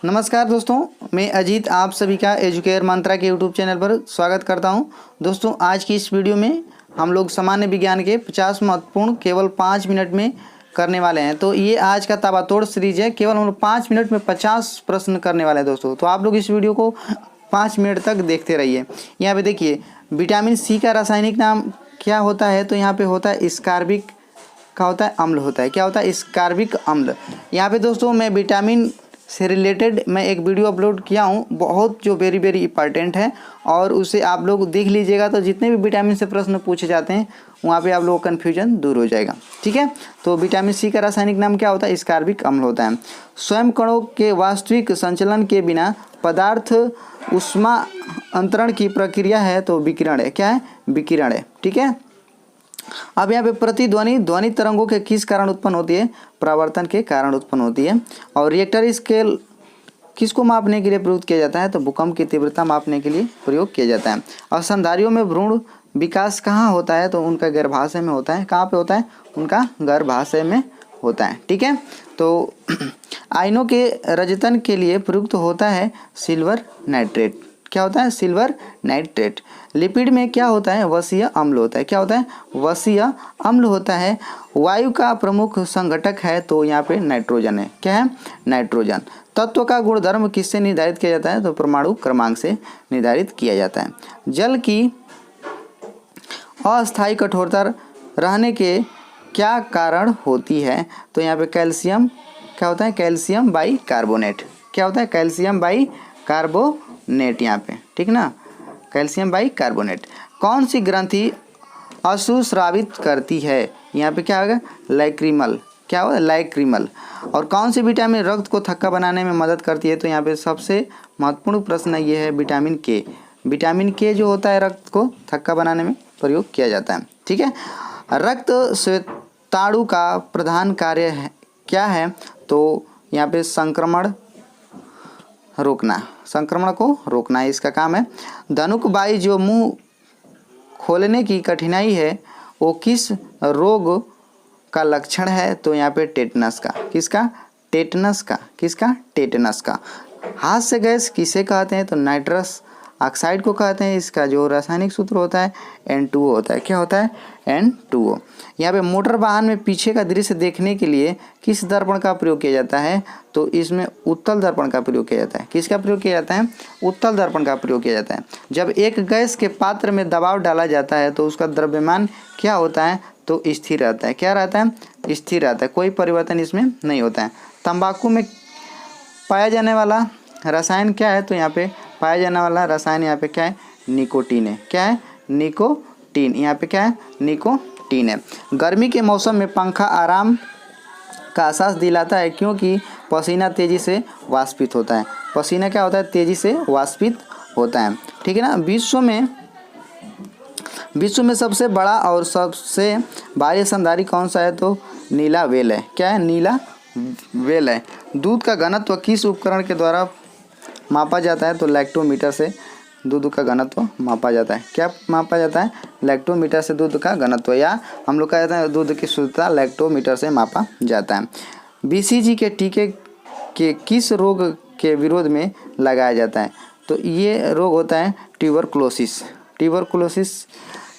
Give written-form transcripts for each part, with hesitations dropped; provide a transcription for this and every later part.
नमस्कार दोस्तों, मैं अजीत आप सभी का एजुकेयर मंत्रा के यूट्यूब चैनल पर स्वागत करता हूं। दोस्तों, आज की इस वीडियो में हम लोग सामान्य विज्ञान के 50 महत्वपूर्ण केवल 5 मिनट में करने वाले हैं। तो ये आज का ताबड़तोड़ सीरीज है। केवल हम लोग 5 मिनट में 50 प्रश्न करने वाले हैं दोस्तों। तो आप लोग इस वीडियो को 5 मिनट तक देखते रहिए। यहाँ पे देखिए, विटामिन सी का रासायनिक नाम क्या होता है? तो यहाँ पे होता है स्कार्बिक का होता है अम्ल होता है। क्या होता है? स्कार्बिक अम्ल। यहाँ पे दोस्तों मैं विटामिन से रिलेटेड मैं एक वीडियो अपलोड किया हूँ, बहुत जो वेरी इंपॉर्टेंट है, और उसे आप लोग देख लीजिएगा। तो जितने भी विटामिन से प्रश्न पूछे जाते हैं वहाँ पे आप लोगों का कन्फ्यूजन दूर हो जाएगा। ठीक है। तो विटामिन सी का रासायनिक नाम क्या होता है? स्कार्बिक अम्ल होता है। स्वयं कणों के वास्तविक संचलन के बिना पदार्थ ऊष्मा अंतरण की प्रक्रिया है तो विकिरण है। क्या है? विकिरण है। ठीक है। अब यहाँ पे प्रतिध्वनि ध्वनि तरंगों के किस कारण उत्पन्न होती है? परावर्तन के कारण उत्पन्न होती है। और रिएक्टर स्केल किसको मापने के लिए प्रयुक्त किया जाता है? तो भूकंप की तीव्रता मापने के लिए प्रयोग किया जाता है। और स्तनधारियों में भ्रूण विकास कहाँ होता है? तो उनका गर्भाशय में होता है। कहाँ पे होता है? उनका गर्भाशय में होता है। ठीक है। तो आयनों के रजतन के लिए प्रयुक्त होता है सिल्वर नाइट्रेट। क्या होता है? Silver nitrate. लिपिड में क्या होता है? वसीय अम्ल होता है। क्या होता है? वसीय अम्ल होता है। वायु का प्रमुख संघटक है तो यहाँ पे नाइट्रोजन है। क्या है? नाइट्रोजन। तत्व का गुणधर्म किससे निर्धारित किया जाता है? तो परमाणु क्रमांक से निर्धारित किया जाता है। जल की अस्थायी कठोरता रहने के क्या कारण होती है? तो यहाँ पे कैल्शियम क्या होता है? Calcium by carbonate. क्या होता है? कैल्शियम बाई कार्बोनेट यहाँ पे। ठीक ना, कैल्शियम बाई कार्बोनेट। कौन सी ग्रंथि अशुस्रावित करती है? यहाँ पे क्या होगा? लैक्रिमल। क्या होगा? लैक्रिमल। और कौन सी विटामिन रक्त को थक्का बनाने में मदद करती है? तो यहाँ पे सबसे महत्वपूर्ण प्रश्न ये है, विटामिन के। विटामिन के जो होता है रक्त को थक्का बनाने में प्रयोग किया जाता है। ठीक है। रक्त श्वेताणु का प्रधान कार्य है क्या है? तो यहाँ पे संक्रमण रोकना, संक्रमण को रोकना इसका काम है। धनुक बाई जो मुंह खोलने की कठिनाई है वो किस रोग का लक्षण है? तो यहाँ पे टेटनस का। किसका? टेटनस का। किसका? टेटनस का। हाथ से गैस किसे कहते हैं? तो नाइट्रस ऑक्साइड को कहते हैं। इसका जो रासायनिक सूत्र होता है N2O होता है। क्या होता है? N2O। यहाँ पे मोटर वाहन में पीछे का दृश्य देखने के लिए किस दर्पण का प्रयोग किया जाता है? तो इसमें उत्तल दर्पण का प्रयोग किया जाता है। किसका प्रयोग किया जाता है? उत्तल दर्पण का प्रयोग किया जाता है। जब एक गैस के पात्र में दबाव डाला जाता है तो उसका द्रव्यमान क्या होता है? तो स्थिर रहता है। क्या रहता है? स्थिर रहता है। कोई परिवर्तन इसमें नहीं होता है। तंबाकू में पाया जाने वाला रसायन क्या है? तो यहाँ पे पाया जाने वाला रसायन यहाँ पे क्या है? निकोटीन है। क्या है? निकोटीन। यहाँ पे क्या है? निकोटीन है। गर्मी के मौसम में पंखा आराम का एहसास दिलाता है क्योंकि पसीना तेजी से वाष्पित होता है। पसीना क्या होता है? तेजी से वाष्पित होता है। ठीक है ना। विश्व में सबसे बड़ा और सबसे भारी स्तनधारी कौन सा है? तो नीला व्हेल है। क्या है? नीला व्हेल है। दूध का घनत्व किस उपकरण के द्वारा मापा जाता है? तो लैक्टोमीटर से दूध का घनत्व मापा जाता है। क्या मापा जाता है? लैक्टोमीटर से दूध का घनत्व, या हम लोग कहते हैं दूध की शुद्धता लैक्टोमीटर से मापा जाता है। BCG के टीके के किस रोग के विरोध में लगाया जाता है? तो ये रोग होता है ट्यूबरकुलोसिस। ट्यूबरकुलोसिस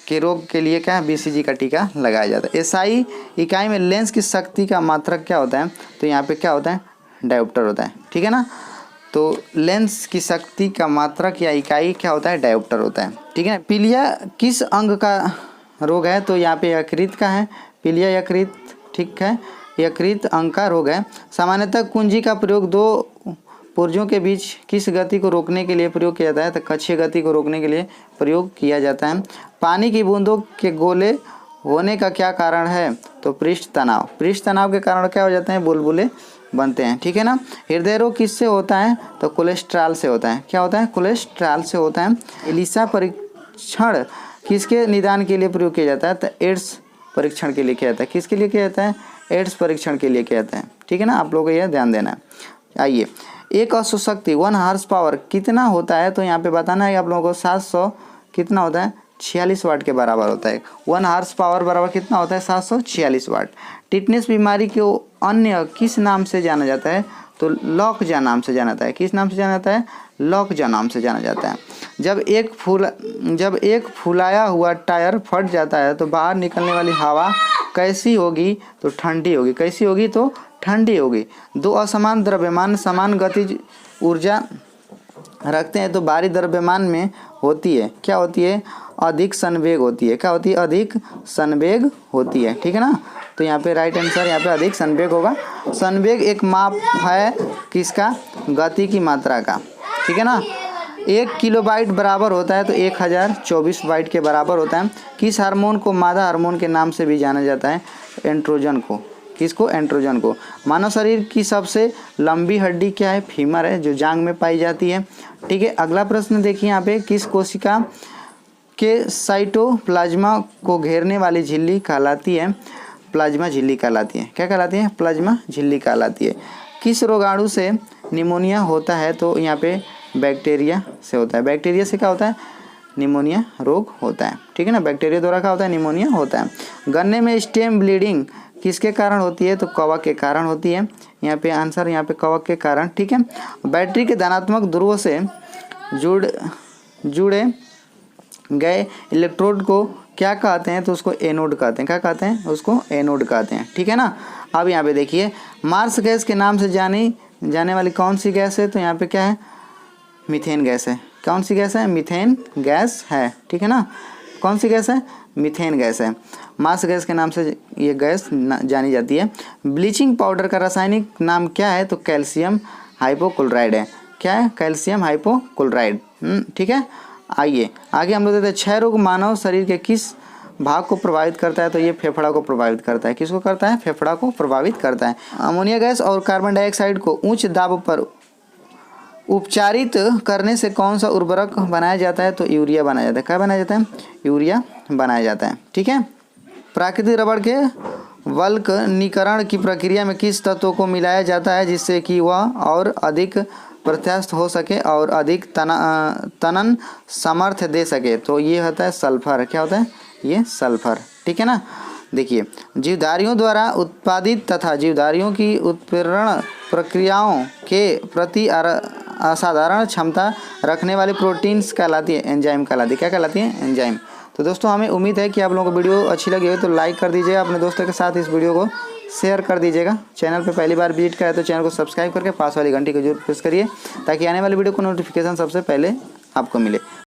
के रोग के लिए क्या है? BCG का टीका लगाया जाता है। SI इकाई में लेंस की शक्ति का मात्रक क्या होता है? तो यहाँ पे क्या होता है? डायोप्टर होता है। ठीक है ना। तो लेंस की शक्ति का मात्रक या इकाई क्या होता है? डायोप्टर होता है। ठीक है। पीलिया किस अंग का रोग है? तो यहाँ पे यकृत का है। पीलिया यकृत। ठीक है। यकृत अंग का रोग है। सामान्यतः कुंजी का प्रयोग दो पुर्जों के बीच किस गति को रोकने के लिए प्रयोग किया जाता है? तो कक्षीय गति को रोकने के लिए प्रयोग किया जाता है। पानी की बूंदों के गोले होने का क्या कारण है? तो पृष्ठ तनाव। पृष्ठ तनाव के कारण क्या हो जाते हैं? बुलबुले बनते हैं। ठीक है ना। हृदय रोग किससे होता है? तो कोलेस्ट्रॉल से होता है। क्या होता है? कोलेस्ट्रॉल से होता है। एलिसा परीक्षण किसके निदान के लिए प्रयोग किया जाता है? तो एड्स परीक्षण के लिए किया जाता है। किसके लिए किया जाता है? एड्स परीक्षण के लिए किया जाता है। ठीक है ना। आप लोगों को यह ध्यान देना है। आइए, एक अश्वशक्ति 1 हॉर्स पावर कितना होता है? तो यहाँ पे बताना है आप लोगों को 700 कितना होता है? 46 वाट के बराबर होता है। 1 हॉर्स पावर बराबर कितना होता है? 746 वाट। टिटनेस बीमारी को अन्य किस नाम से जाना जाता है? तो लॉकजा नाम से जाना जाता है। किस नाम से जाना जाता है? लॉकजा नाम से जाना जाता है। जब एक फुलाया हुआ टायर फट जाता है तो बाहर निकलने वाली हवा कैसी होगी? तो ठंडी होगी। कैसी होगी? तो ठंडी होगी। दो असमान द्रव्यमान समान गतिज ऊर्जा रखते हैं तो बाहरी द्रव्यमान में होती है, क्या होती है? अधिक संवेग होती है। क्या होती है? अधिक संवेग होती है। ठीक है ना, तो यहाँ पे राइट आंसर यहाँ पे अधिक संवेग होगा। संवेग एक माप है किसका? गति की मात्रा का। ठीक है ना, 1 किलोबाइट बराबर होता है तो 1024 बाइट के बराबर होता है। किस हार्मोन को मादा हार्मोन के नाम से भी जाना जाता है? एंड्रोजन को। किसको? एंड्रोजन को। मानव शरीर की सबसे लंबी हड्डी क्या है? फीमर है, जो जांग में पाई जाती है। ठीक है, अगला प्रश्न देखिए यहाँ पे, किस कोशिका के साइटोप्लाज्मा को घेरने वाली झिल्ली कहलाती है? प्लाज्मा झिल्ली कहलाती है। क्या कहलाती है? प्लाज्मा झिल्ली कहलाती है। किस रोगाणु से निमोनिया होता है? तो यहाँ पे बैक्टीरिया से होता है। बैक्टीरिया से क्या होता है? निमोनिया रोग होता है। ठीक है ना, बैक्टीरिया द्वारा क्या होता है? निमोनिया होता है। गन्ने में स्टेम ब्लीडिंग किसके कारण होती है? तो कवक के कारण होती है। यहाँ पे आंसर यहाँ पे कवक के कारण। ठीक है, बैटरी के धनात्मक ध्रुव से जुड़े गए इलेक्ट्रोड को क्या कहते हैं? तो उसको एनोड कहते हैं। क्या कहते हैं? उसको एनोड कहते हैं। ठीक है ना, अब यहाँ पे देखिए, मार्स गैस के नाम से जानी जाने वाली कौन सी गैस है? तो यहाँ पे क्या है? मीथेन गैस है। कौन सी गैस है? मीथेन गैस है। ठीक है ना, कौन सी गैस है? मीथेन गैस है। मार्स गैस के नाम से ये गैस जानी जाती है। ब्लीचिंग पाउडर का रासायनिक नाम क्या है? तो कैल्शियम हाइपोक्लोराइड है। क्या है? Calcium hypochlorite. ठीक है, आइए आगे हम लोग देखते हैं, क्षय रोग मानव शरीर के किस भाग को प्रभावित करता है? तो ये फेफड़ा को प्रभावित करता है। किसको करता है? फेफड़ा को प्रभावित करता है। अमोनिया गैस और कार्बन डाइऑक्साइड को उच्च दाब पर उपचारित करने से कौन सा उर्वरक बनाया जाता है? तो यूरिया बनाया जाता है। क्या बनाया जाता है? यूरिया बनाया जाता है। ठीक है, प्राकृतिक रबड़ के वल्कनीकरण की प्रक्रिया में किस तत्व को मिलाया जाता है जिससे कि वह और अधिक प्रत्यास्थ हो सके और अधिक तनन सामर्थ्य दे सके? तो ये होता है सल्फर। क्या होता है? ये सल्फर। ठीक है ना, देखिए, जीवधारियों द्वारा उत्पादित तथा जीवधारियों की उत्प्रेरण प्रक्रियाओं के प्रति असाधारण क्षमता रखने वाली प्रोटीन्स कहलाती है एंजाइम कहलाती है। क्या कहलाती है? एंजाइम। तो दोस्तों, हमें उम्मीद है कि आप लोगों को वीडियो अच्छी लगी हो तो लाइक कर दीजिएगा, अपने दोस्तों के साथ इस वीडियो को शेयर कर दीजिएगा। चैनल पे पहली बार विजिट करें तो चैनल को सब्सक्राइब करके पास वाली घंटी को जरूर प्रेस करिए ताकि आने वाली वीडियो को नोटिफिकेशन सबसे पहले आपको मिले।